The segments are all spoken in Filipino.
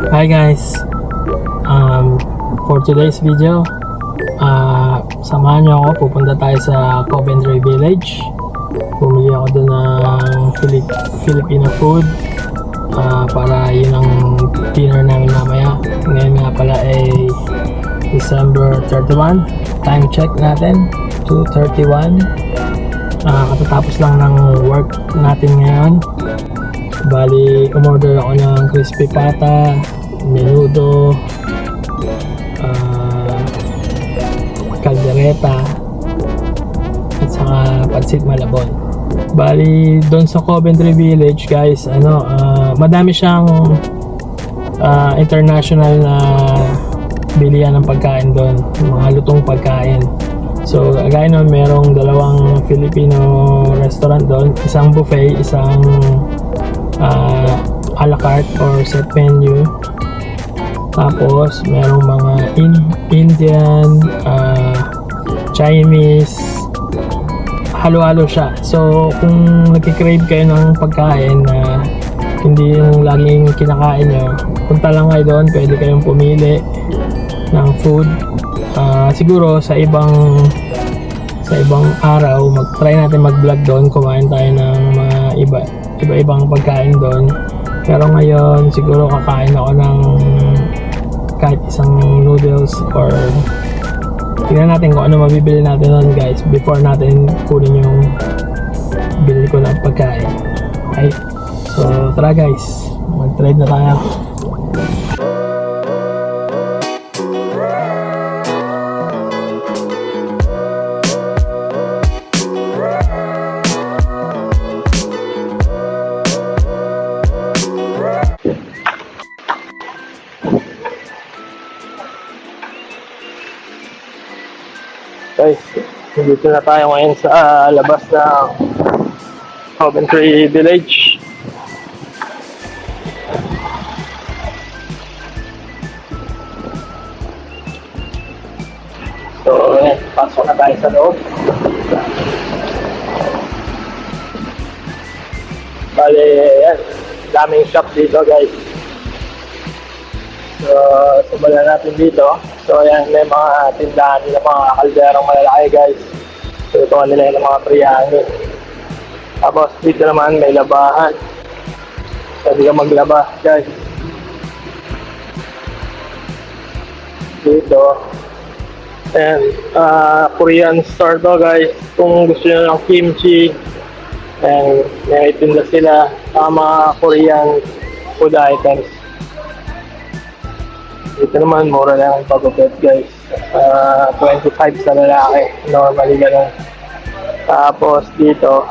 Hi guys, for today's video, samahan nyo ako, pupunta tayo sa Coventry Village. Bumili ako doon ng Filipino food para yun ang dinner namin mamaya. Ngayon nga pala ay December 31. Time check natin, 2:31. Katatapos lang ng work natin ngayon. Bali, umorder ako ng crispy pata, menudo, caldereta, at saka pansit malabon. Bali, doon sa Coventry Village guys, madami siyang international na bilihan ng pagkain doon, mga lutong pagkain. So, gaya nun, merong dalawang Filipino restaurant doon, isang buffet, isang a la carte or set menu. Tapos merong mga Indian, Chinese, halo-halo siya. So kung nagki-crave kayo ng pagkain na hindi yung laging kinakain nyo, punta lang kayo doon, pwede kayong pumili ng food. Siguro sa ibang araw try natin mag-vlog doon, kumain tayo ng mga iba-ibang pagkain doon. Pero ngayon siguro kakain ako ng kahit isang noodles, or tingnan natin kung ano mabibili natin doon guys before natin kunin yung bili ko ng pagkain. Okay, so tara guys, mag-trade na tayo. Okay, dito na tayo ngayon sa labas ng Coventry Village. So, ayan, pasok na tayo sa loob. Bale, ayan, daming shop dito guys. So, simulan natin dito. So, ayan, may mga tindahan ng mga kalderong malalaki guys. So, ito nila yung mga biryani. Tapos, dito naman may labahan. Pwede ka maglaba guys. Dito. Ayan, Korean store to guys. Kung gusto nyo ng kimchi, ayan, may tinda sila sa mga Korean food items. Dito naman, mura lang ang pagupit guys. 25 sa lalaki. Normally ganun. Tapos dito,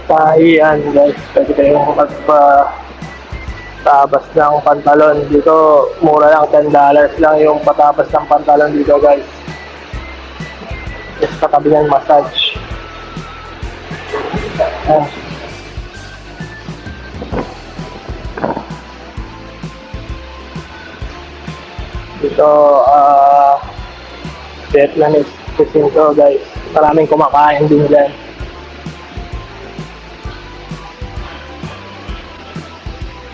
tahian guys. Pwede kayong magpatabas ng pantalon. Dito, mura lang. $10 lang yung patabas ng pantalon dito guys. Just katabi ng massage. Dito, Vietnamese cuisine to guys. Maraming kumakain din dyan.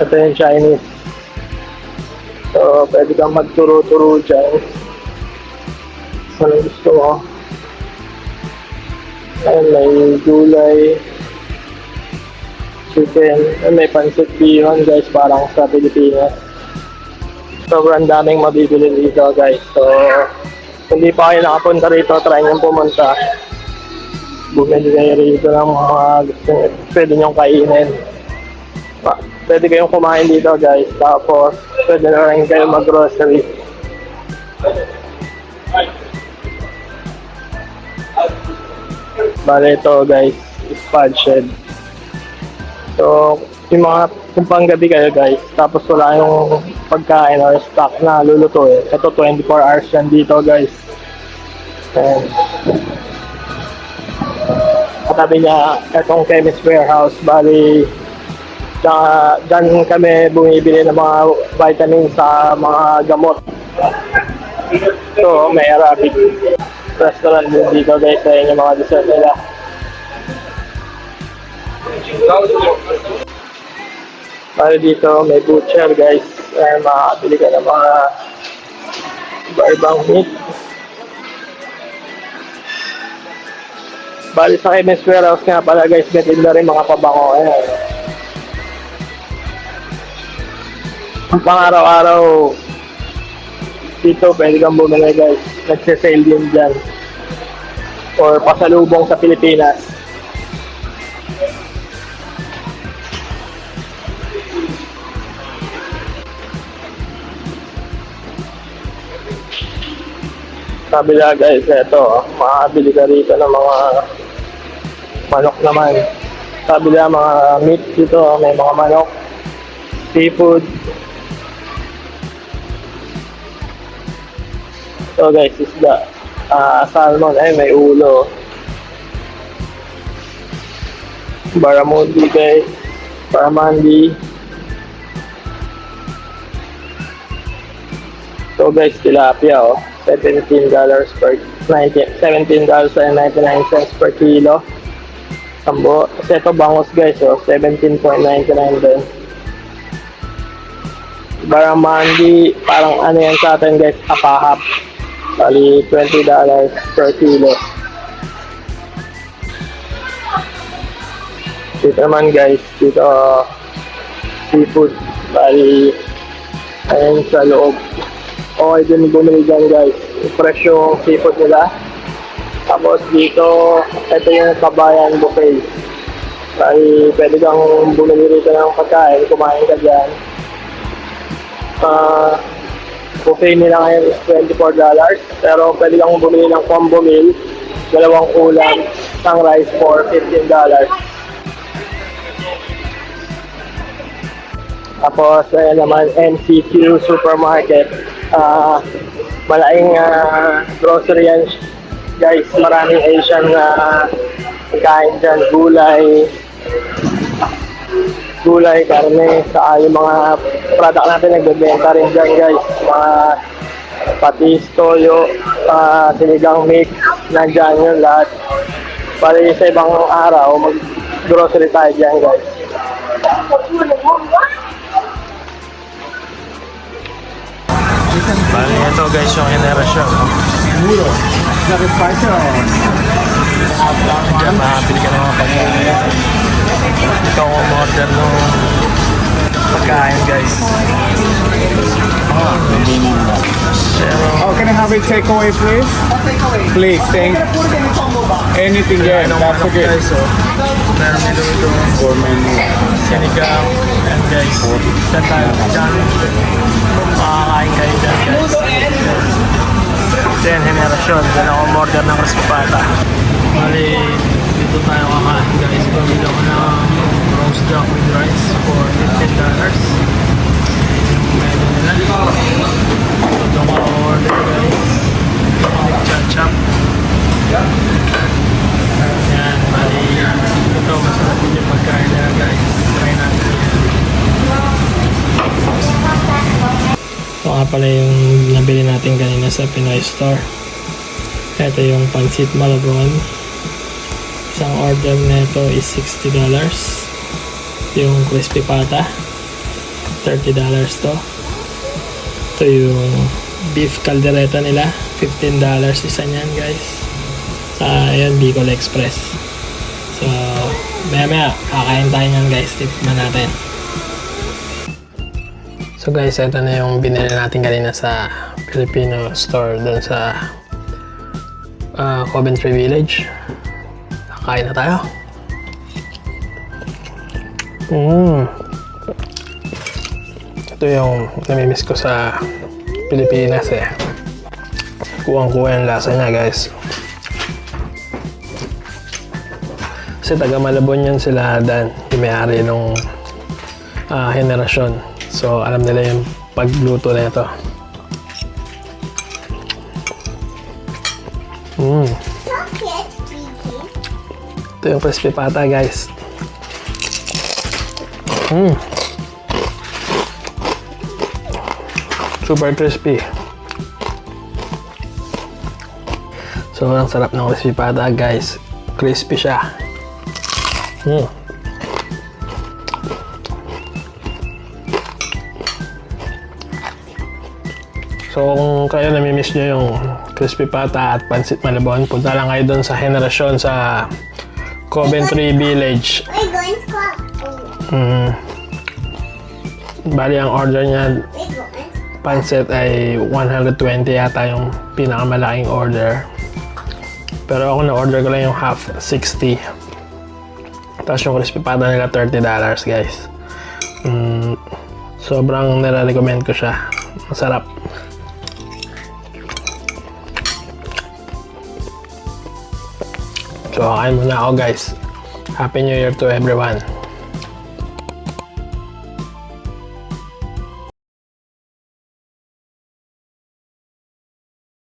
Ito yung Chinese. So, pwede kang magturo-turo dyan. Ano gusto mo? Ayan, may gulay, chicken, may pancit bihon guys, parang sa Pilipinas. Sobrang daming mabibili dito guys. So, kung hindi pa kayo nakapunta rito, try nyo pumunta. Bumili kayo rito ng mga gusto nyo, pwede nyong kainin. Pwede kayong kumain dito guys. Tapos, pwede na rin kayo mag-grocery. Bale ito guys, spad shed. So, yung mga kung panggabi kayo guys, tapos wala yung pagkain or stock na lulutuin, ito 24 hours yan dito guys. And katabi niya itong Chemist Warehouse. Bali, dyan kami bumibili ng mga vitamins sa mga gamot. So, may Arabic restaurant din dito guys, sa yung mga dessert nila. Tayo dito, may butcher guys. makakabili ka ng mga iba-ibang meat. Bali sa Chemist Warehouse nga pala guys, may tinda rin mga pabango. Ayan. Pang araw-araw dito pwede kang bumili guys. Nagsisale din dyan. Or pasalubong sa Pilipinas. Sabi na guys, eto, makakabili ka rito ng mga manok naman. Sabi na mga meat dito, may mga manok, seafood. So guys, isda. Salmon, ay may ulo. Barramundi guys, barramundi. So guys, tilapia oh. $17 per $17.99 per kilo. Sambo. Kasi ito bangus guys, oh, 17.99 din. Barramundi, parang ano yan sa atin guys, apahap. Bali, $20 per kilo. Dito naman guys, dito seafood. Bali, ayun sa loob. Okay din bumili dyan guys. Presyo seafood nila. Tapos dito, ito yung Kabayan Buffet. Ay, pwede kang bumili rito ng pagkain. Kumain ka dyan. Buffet nila ngayon is $24. Pero pwede kang bumili ng combo meal. 2 ulam, isang rice for $15. Tapos, ayan naman, MCQ Supermarket. Malaking grocery yan guys, maraming Asian pagkain dyan, gulay, karne, saka yung mga product natin nagbebenta rin dyan guys, mga patis, toyo, sinigang mix, nandyan yun lahat. Para sa ibang araw, mag grocery tayo dyan guys. Bali, ito guys yung henerasyon. Muro. Diyan, makapili ka ng mga pagkain. Ikaw ang order ng pagkain guys. Oh, can I have a takeaway please? Please, thank you. Anything there, that's okay. Guys, so, meron nito ito. Sinigang. And guys, dyan tayo dyan. Makakain kayo dyan guys. Then, henerasyon. Dyan ako order ng crispy pata. Bali, dito tayo kakain guys. Bumili ako ng roast duck with rice for $15. Menu nila. Ito doon ako order guys. Nag-chop-chop. Yan, bali. Ito, masarap din yung pagkain nila guys. Try natin yan. Ito nga pala yung nabili natin kanina sa Pinoy Store. Ito yung Pancit Malabon. Isang order nito is $60. Yung crispy pata, $30 to. Ito yung beef caldereta nila, $15 isa niyan guys. Ayan, Bicol Express. So, maya kakain tayo nyan guys. Tikman natin. So guys, ito na yung binili natin kanina sa Filipino store doon sa Coventry Village. Kakain na tayo. Ito yung namimiss ko sa Pilipinas eh. Kuwang-kuwa yung lasa niya guys. Kasi taga Malabon yun sila Dan, yung may-ari nung henerasyon. So alam nila yung pagluto na ito. Ito yung crispy pata guys. Super crispy. So ang sarap ng crispy pata guys. Crispy siya. So kung kayo namimiss nyo yung crispy pata at pansit malabon, punta lang kayo doon sa Henerasyon sa Coventry Village. We're going to club. Bali ang order niya We're going. pansit ay 120 yata yung pinakamalaking order. Pero ako na-order ko lang yung half, 60. Tapos yung crispy pata nila $30 guys. Sobrang nire-recommend ko siya. Masarap. So, kain muna ako guys. Happy New Year to everyone.